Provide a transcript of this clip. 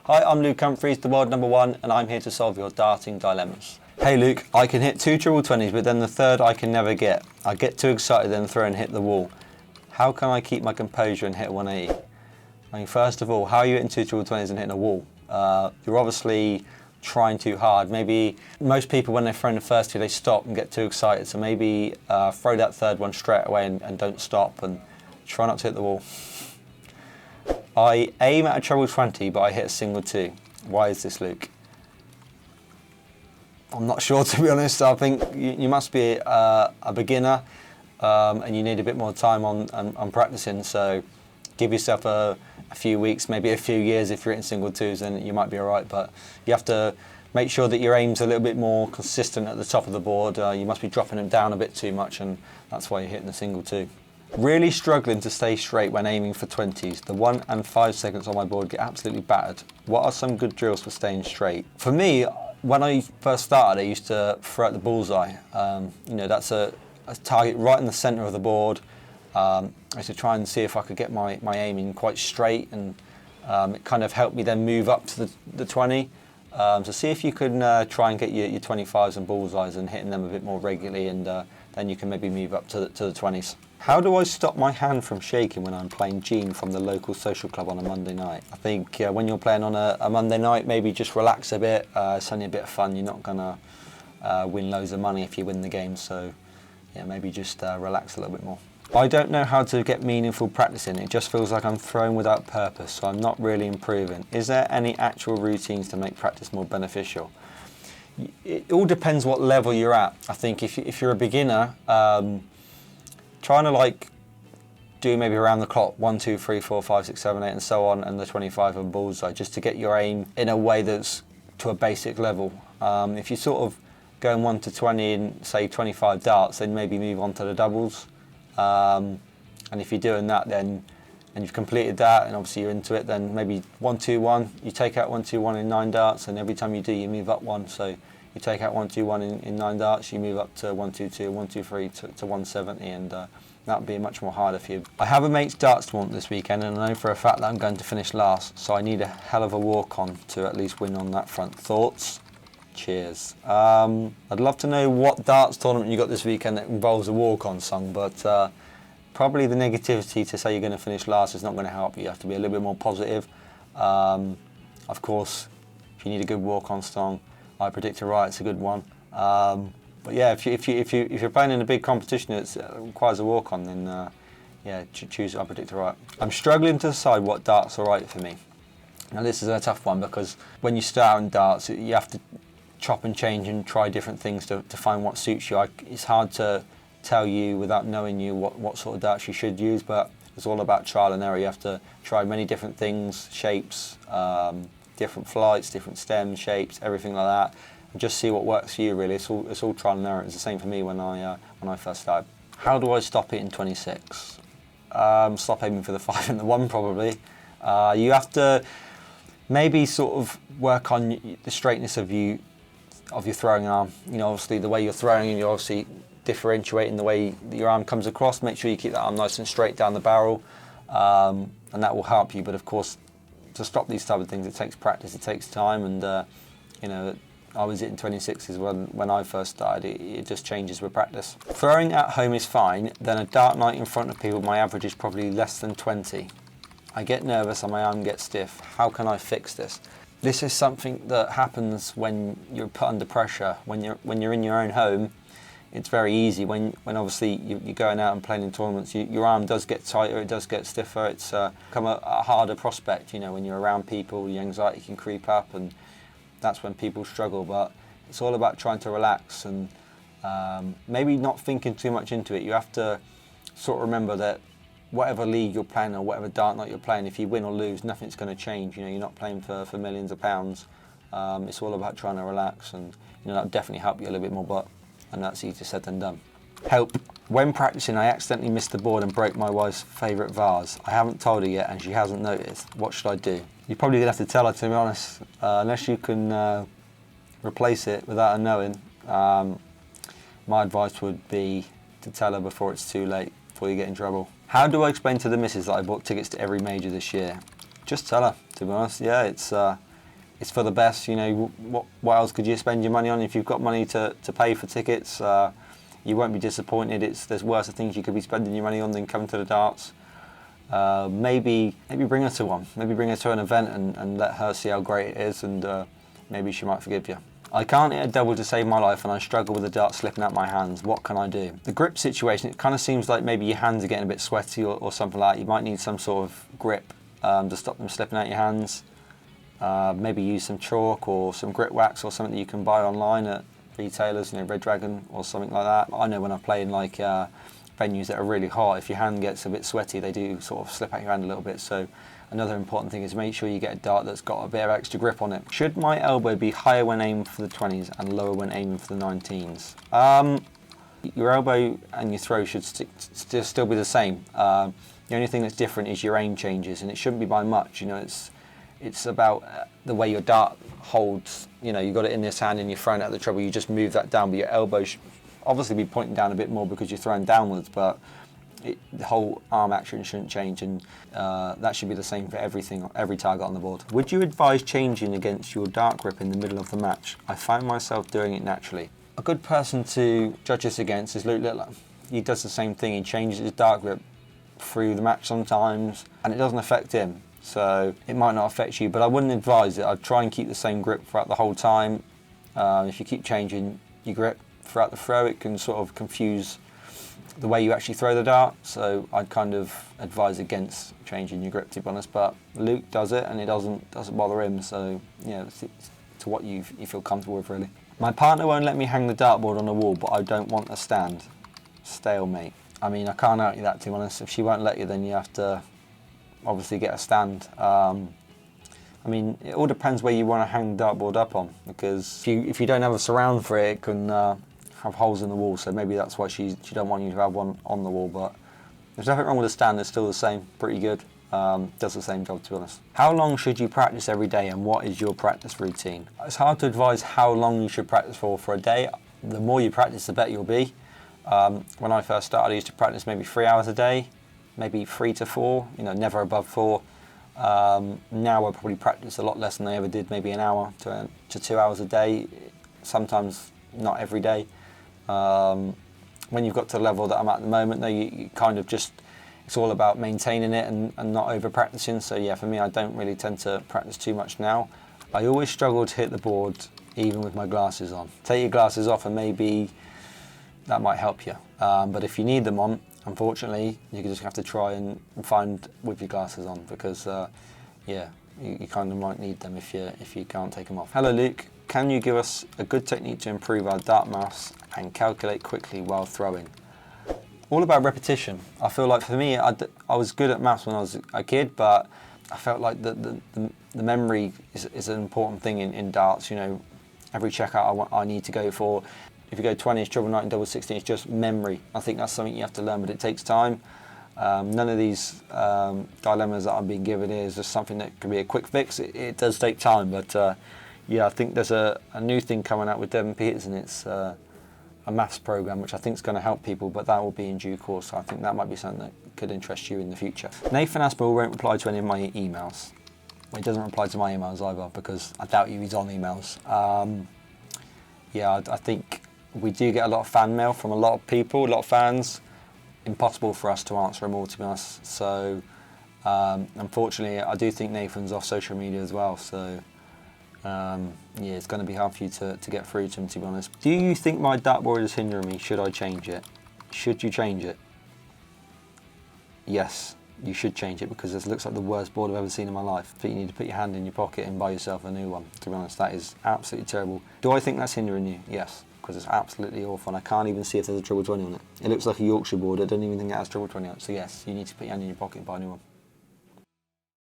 Hi, I'm Luke Humphries, the world number one, and I'm here to solve your darting dilemmas. Hey Luke, I can hit 2 triple 20s, but then the third I can never get. I get too excited then throw and hit the wall. How can I keep my composure and hit 180? I mean, first of all, how are you hitting 2 triple 20s and hitting a wall? You're obviously trying too hard. Maybe most people, when they're throwing the first two, they stop and get too excited. So maybe throw that third one straight away and don't stop and try not to hit the wall. I aim at a treble 20, but I hit a single 2. Why is this, Luke? I'm not sure, to be honest. I think you must be a beginner and you need a bit more time on practicing. So give yourself a few weeks, maybe a few years. If you're hitting single 2s, then you might be all right. But you have to make sure that your aim's a little bit more consistent at the top of the board. You must be dropping them down a bit too much, and that's why you're hitting the single 2. Really struggling to stay straight when aiming for 20s. The 1 and 5 seconds on my board get absolutely battered. What are some good drills for staying straight? For me, when I first started, I used to throw at the bullseye. That's a target right in the centre of the board. I used to try and see if I could get my aiming quite straight, and it kind of helped me then move up to the 20. So see if you can try and get your 25s and bullseyes and hitting them a bit more regularly, and then you can maybe move up to the 20s. How do I stop my hand from shaking when I'm playing Gene from the local social club on a Monday night? I think when you're playing on a Monday night, maybe just relax a bit. It's only a bit of fun. You're not going to win loads of money if you win the game. So yeah, maybe just relax a little bit more. I don't know how to get meaningful practice in. It just feels like I'm throwing without purpose, so I'm not really improving. Is there any actual routines to make practice more beneficial? It all depends what level you're at. I think if you're a beginner, trying to do maybe around the clock 1, 2, 3, 4, 5, 6, 7, 8 and so on, and the 25 and bullseye, just to get your aim in a way that's to a basic level. If you sort of going 1 to 20 and say 25 darts, then maybe move on to the doubles. And if you're doing that, then and you've completed that and obviously you're into it, then maybe 1, 2, 1, you take out 1, 2, 1 in 9 darts, and every time you do, you move up 1. So you take out 1, 2, 1 in 9 darts, you move up to 1, 2, 2, 1, 2, 3 to 170, and that would be much more harder for you. I have a mate's darts tournament this weekend, and I know for a fact that I'm going to finish last, so I need a hell of a walk-on to at least win on that front. Thoughts? Cheers. I'd love to know what darts tournament you got this weekend that involves a walk-on song, but probably the negativity to say you're going to finish last is not going to help you. You have to be a little bit more positive. Of course, if you need a good walk-on song, I Predict a Right's a good one. But yeah, if you're playing in a big competition that requires a walk-on, then yeah, choose I Predict a Right. I'm struggling to decide what darts are right for me. Now this is a tough one, because when you start in darts, you have to chop and change and try different things to find what suits you. It's hard to tell you without knowing you what sort of darts you should use, but it's all about trial and error. You have to try many different things, shapes, different flights, different stems, shapes, everything like that, and just see what works for you. Really, it's all trial and error. It's the same for me when I first started. How do I stop hitting 26? Stop aiming for the 5 and the 1 probably. You have to maybe sort of work on the straightness of your throwing arm. You know, obviously the way you're throwing, and you're obviously differentiating the way your arm comes across. Make sure you keep that arm nice and straight down the barrel, and that will help you. But of course, to stop these type of things, it takes practice, it takes time, and I was hitting 26s when I first started. It just changes with practice. Throwing at home is fine. Then a dart night in front of people, my average is probably less than 20. I get nervous and my arm gets stiff. How can I fix this? This is something that happens when you're put under pressure. When you're in your own home, it's very easy. When obviously you're going out and playing in tournaments, your arm does get tighter, it does get stiffer. It's become a harder prospect. You know, when you're around people, the anxiety can creep up, and that's when people struggle. But it's all about trying to relax and maybe not thinking too much into it. You have to sort of remember that whatever league you're playing or whatever dart night you're playing, if you win or lose, nothing's going to change. You know, you're not playing for millions of pounds. It's all about trying to relax, and that'll definitely help you a little bit more. But and that's easier said than done. Help. When practicing, I accidentally missed the board and broke my wife's favourite vase. I haven't told her yet, and she hasn't noticed. What should I do? You're probably going to have to tell her, to be honest, unless you can replace it without her knowing. My advice would be to tell her before it's too late, before you get in trouble. How do I explain to the missus that I bought tickets to every major this year? Just tell her, to be honest. Yeah, it's it's for the best. You know, what else could you spend your money on? If you've got money to pay for tickets, you won't be disappointed. There's worse things you could be spending your money on than coming to the darts. Maybe bring her to one. Maybe bring her to an event and let her see how great it is, and maybe she might forgive you. I can't hit a double to save my life, and I struggle with the dart slipping out my hands. What can I do? The grip situation, it kind of seems like maybe your hands are getting a bit sweaty or something like that. You might need some sort of grip to stop them slipping out your hands. Maybe use some chalk or some grit wax or something that you can buy online at retailers, you know, Red Dragon or something like that. I know when I play in like venues that are really hot, if your hand gets a bit sweaty, they do sort of slip out your hand a little bit. So another important thing is make sure you get a dart that's got a bit of extra grip on it. Should my elbow be higher when aiming for the 20s and lower when aiming for the 19s? Your elbow and your throw should still be the same. The only thing that's different is your aim changes, and it shouldn't be by much. You know, it's about the way your dart holds. You know, you got it in this hand and you're throwing it at the treble, you just move that down, but your elbow should obviously be pointing down a bit more because you're throwing downwards, but the whole arm action shouldn't change, and that should be the same for every target on the board. Would you advise changing against your dart grip in the middle of the match? I find myself doing it naturally. A good person to judge this against is Luke Littler. He does the same thing, he changes his dart grip through the match sometimes, and it doesn't affect him. So it might not affect you, but I wouldn't advise it. I'd try and keep the same grip throughout the whole time. If you keep changing your grip throughout the throw, it can sort of confuse the way you actually throw the dart. So I'd kind of advise against changing your grip, to be honest. But Luke does it, and it doesn't bother him. So yeah, it's to what you feel comfortable with, really. My partner won't let me hang the dartboard on the wall, but I don't want a stand. Stalemate. I mean, I can't argue that, to be honest. If she won't let you, then you have to obviously get a stand. I mean, it all depends where you want to hang the dartboard up on, because if you don't have a surround for it, it can have holes in the wall. So maybe that's why she don't want you to have one on the wall. But there's nothing wrong with a stand. It's still the same, pretty good. Does the same job, to be honest. How long should you practice every day, and what is your practice routine? It's hard to advise how long you should practice for a day. The more you practice, the better you'll be. When I first started, I used to practice maybe 3 hours a day, maybe 3 to 4, you know, never above 4. Now I probably practice a lot less than I ever did, maybe an hour to 2 hours a day, sometimes not every day. When you've got to the level that I'm at the moment, though, you kind of just, it's all about maintaining it and not over practicing. So yeah, for me, I don't really tend to practice too much now. I always struggle to hit the board even with my glasses on. Take your glasses off and maybe that might help you. But if you need them on, unfortunately, you just have to try and find with your glasses on, because yeah, you kind of might need them if you can't take them off. Hello Luke, can you give us a good technique to improve our dart maths and calculate quickly while throwing? All about repetition. I feel like for me, I was good at maths when I was a kid, but I felt like the memory is an important thing in darts. You know, every checkout I need to go for. If you go 20s, treble 19, double 16, it's just memory. I think that's something you have to learn, but it takes time. None of these dilemmas that I'm being given here is just something that can be a quick fix. It does take time, but yeah, I think there's a new thing coming out with Devon Peters, and it's a maths program, which I think is going to help people, but that will be in due course. So I think that might be something that could interest you in the future. Nathan Aspinall won't reply to any of my emails. Well, he doesn't reply to my emails either, because I doubt he's on emails. Yeah, I think we do get a lot of fan mail from a lot of people, a lot of fans. Impossible for us to answer them all, to be honest. So unfortunately, I do think Nathan's off social media as well. So yeah, it's going to be hard for you to get through to him, to be honest. Do you think my dartboard is hindering me? Should I change it? Should you change it? Yes, you should change it, because this looks like the worst board I've ever seen in my life. I think you need to put your hand in your pocket and buy yourself a new one, to be honest. That is absolutely terrible. Do I think that's hindering you? Yes, because it's absolutely awful, and I can't even see if there's a treble 20 on it. It looks like a Yorkshire board. I don't even think it has treble 20 on it. So yes, you need to put your hand in your pocket and buy a new one.